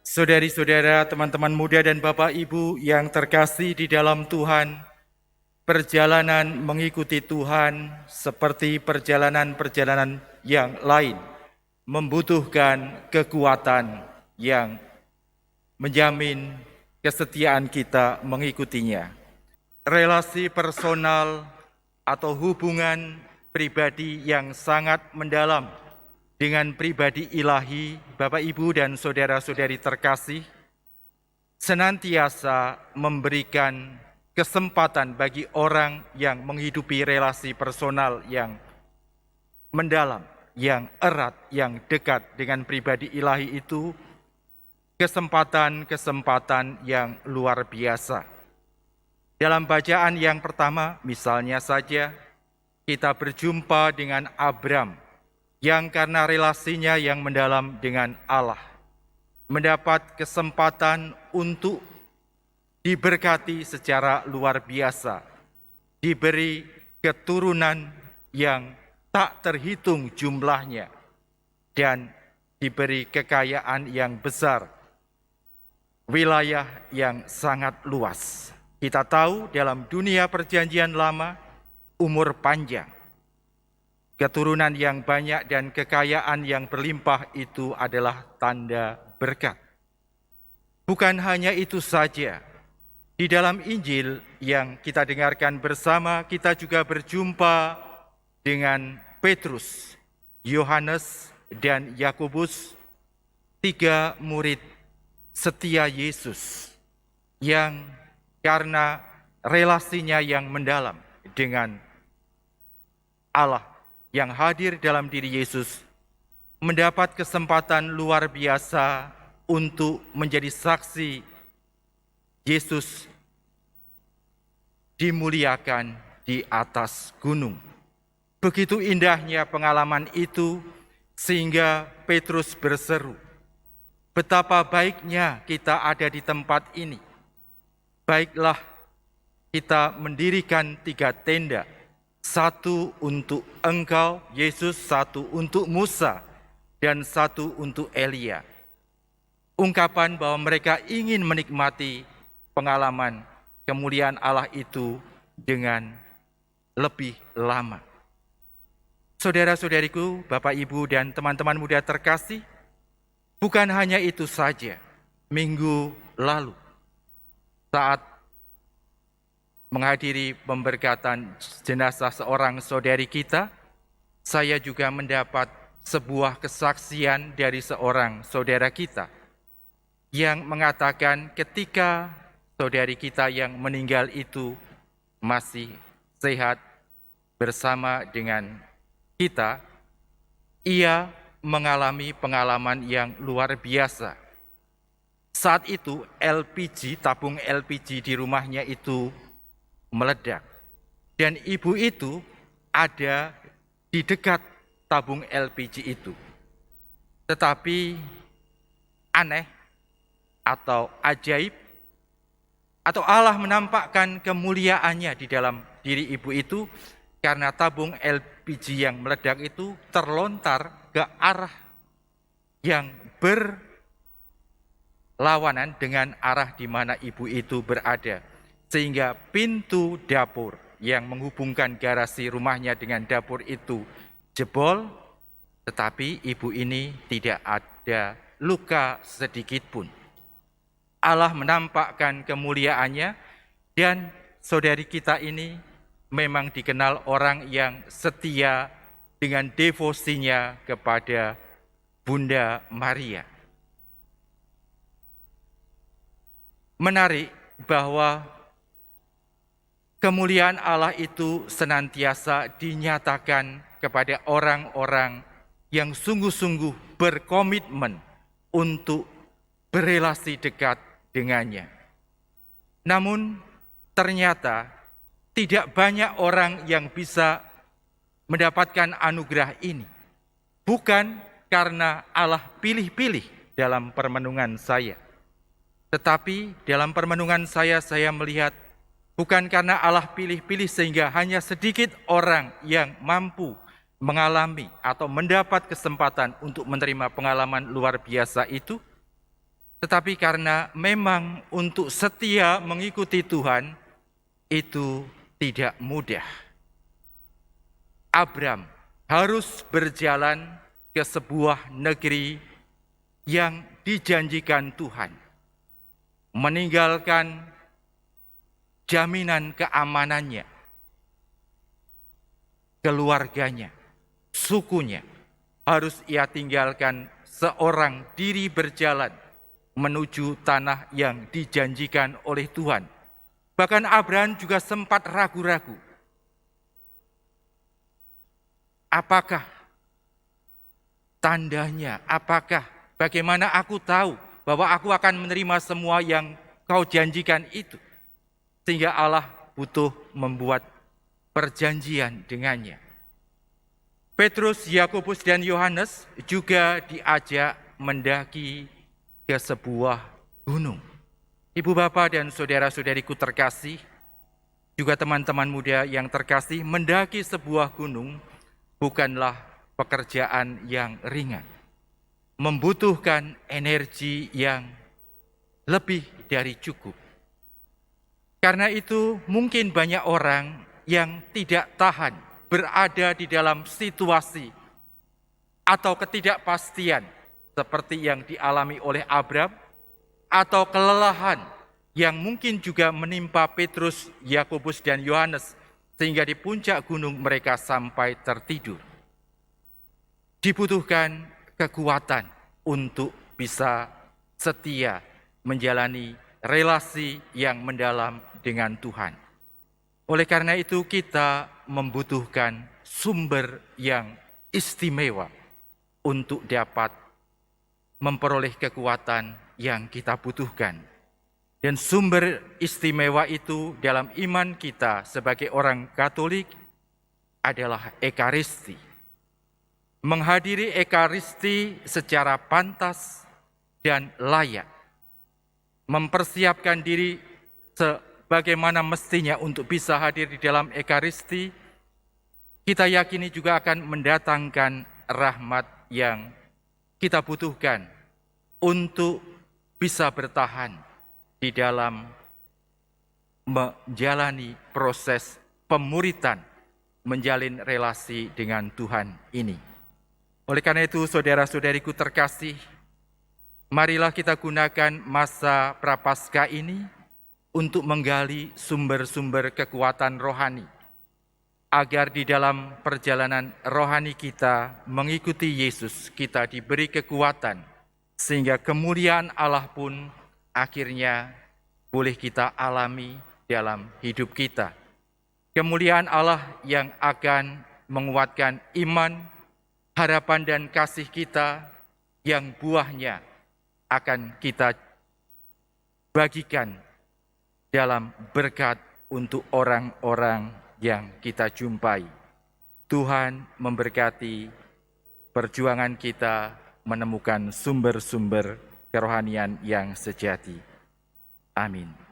Saudari-saudara, teman-teman muda dan Bapak Ibu yang terkasih di dalam Tuhan, perjalanan mengikuti Tuhan seperti perjalanan-perjalanan yang lain membutuhkan kekuatan yang menjamin kesetiaan kita mengikutinya. Relasi personal atau hubungan pribadi yang sangat mendalam dengan pribadi ilahi, Bapak Ibu dan saudara-saudari terkasih, senantiasa memberikan kesempatan bagi orang yang menghidupi relasi personal yang mendalam, yang erat, yang dekat dengan pribadi ilahi itu, kesempatan-kesempatan yang luar biasa. Dalam bacaan yang pertama, misalnya saja, kita berjumpa dengan Abram, yang karena relasinya yang mendalam dengan Allah, mendapat kesempatan untuk diberkati secara luar biasa, diberi keturunan yang tak terhitung jumlahnya, dan diberi kekayaan yang besar, wilayah yang sangat luas. Kita tahu dalam dunia perjanjian lama, umur panjang, keturunan yang banyak dan kekayaan yang berlimpah itu adalah tanda berkat. Bukan hanya itu saja, di dalam Injil yang kita dengarkan bersama, kita juga berjumpa dengan Petrus, Yohanes, dan Yakobus, 3 murid setia Yesus yang karena relasinya yang mendalam dengan Allah yang hadir dalam diri Yesus, mendapat kesempatan luar biasa untuk menjadi saksi Yesus dimuliakan di atas gunung. Begitu indahnya pengalaman itu sehingga Petrus berseru, "Betapa baiknya kita ada di tempat ini. Baiklah kita mendirikan 3 tenda, 1 untuk engkau, Yesus, 1 untuk Musa, dan 1 untuk Elia." Ungkapan bahwa mereka ingin menikmati pengalaman kemuliaan Allah itu dengan lebih lama. Saudara-saudariku, Bapak Ibu dan teman-teman muda terkasih, bukan hanya itu saja. Minggu lalu, saat menghadiri pemberkatan jenazah seorang saudari kita, saya juga mendapat sebuah kesaksian dari seorang saudara kita yang mengatakan ketika saudari kita yang meninggal itu masih sehat bersama dengan kita, ia mengalami pengalaman yang luar biasa. Saat itu tabung LPG di rumahnya itu meledak. Dan ibu itu ada di dekat tabung LPG itu. Tetapi aneh atau ajaib, atau Allah menampakkan kemuliaannya di dalam diri ibu itu, karena tabung LPG yang meledak itu terlontar ke arah yang berlawanan dengan arah di mana ibu itu berada. Sehingga pintu dapur yang menghubungkan garasi rumahnya dengan dapur itu jebol, tetapi ibu ini tidak ada luka sedikit pun. Allah menampakkan kemuliaannya, dan saudari kita ini memang dikenal orang yang setia dengan devosinya kepada Bunda Maria. Menarik bahwa kemuliaan Allah itu senantiasa dinyatakan kepada orang-orang yang sungguh-sungguh berkomitmen untuk berelasi dekat dengannya. Namun ternyata tidak banyak orang yang bisa mendapatkan anugerah ini. Bukan karena Allah pilih-pilih dalam permenungan saya. Tetapi dalam permenungan saya melihat bukan karena Allah pilih-pilih sehingga hanya sedikit orang yang mampu mengalami atau mendapat kesempatan untuk menerima pengalaman luar biasa itu, tetapi karena memang untuk setia mengikuti Tuhan itu tidak mudah. Abram harus berjalan ke sebuah negeri yang dijanjikan Tuhan, meninggalkan jaminan keamanannya, keluarganya, sukunya, harus ia tinggalkan seorang diri berjalan menuju tanah yang dijanjikan oleh Tuhan. Bahkan Abraham juga sempat ragu-ragu. Apakah tandanya? Apakah bagaimana aku tahu bahwa aku akan menerima semua yang kau janjikan itu? Sehingga Allah butuh membuat perjanjian dengannya. Petrus, Yakobus, dan Yohanes juga diajak mendaki ke sebuah gunung. Ibu bapak dan saudara-saudariku terkasih, juga teman-teman muda yang terkasih, mendaki sebuah gunung bukanlah pekerjaan yang ringan. Membutuhkan energi yang lebih dari cukup. Karena itu mungkin banyak orang yang tidak tahan berada di dalam situasi atau ketidakpastian seperti yang dialami oleh Abram, atau kelelahan yang mungkin juga menimpa Petrus, Yakobus, dan Yohanes, sehingga di puncak gunung mereka sampai tertidur. Dibutuhkan kekuatan untuk bisa setia menjalani relasi yang mendalam dengan Tuhan. Oleh karena itu kita membutuhkan sumber yang istimewa untuk dapat memperoleh kekuatan yang kita butuhkan. Dan sumber istimewa itu dalam iman kita sebagai orang Katolik adalah Ekaristi. Menghadiri Ekaristi secara pantas dan layak. Mempersiapkan diri sebagaimana mestinya untuk bisa hadir di dalam Ekaristi, kita yakini juga akan mendatangkan rahmat yang kita butuhkan untuk bisa bertahan di dalam menjalani proses pemuritan, menjalin relasi dengan Tuhan ini. Oleh karena itu, saudara-saudariku terkasih, marilah kita gunakan masa Prapaskah ini untuk menggali sumber-sumber kekuatan rohani, agar di dalam perjalanan rohani kita mengikuti Yesus, kita diberi kekuatan, sehingga kemuliaan Allah pun akhirnya boleh kita alami dalam hidup kita. Kemuliaan Allah yang akan menguatkan iman, harapan, dan kasih kita, yang buahnya akan kita bagikan dalam berkat untuk orang-orang yang kita jumpai. Tuhan memberkati perjuangan kita menemukan sumber-sumber kerohanian yang sejati. Amin.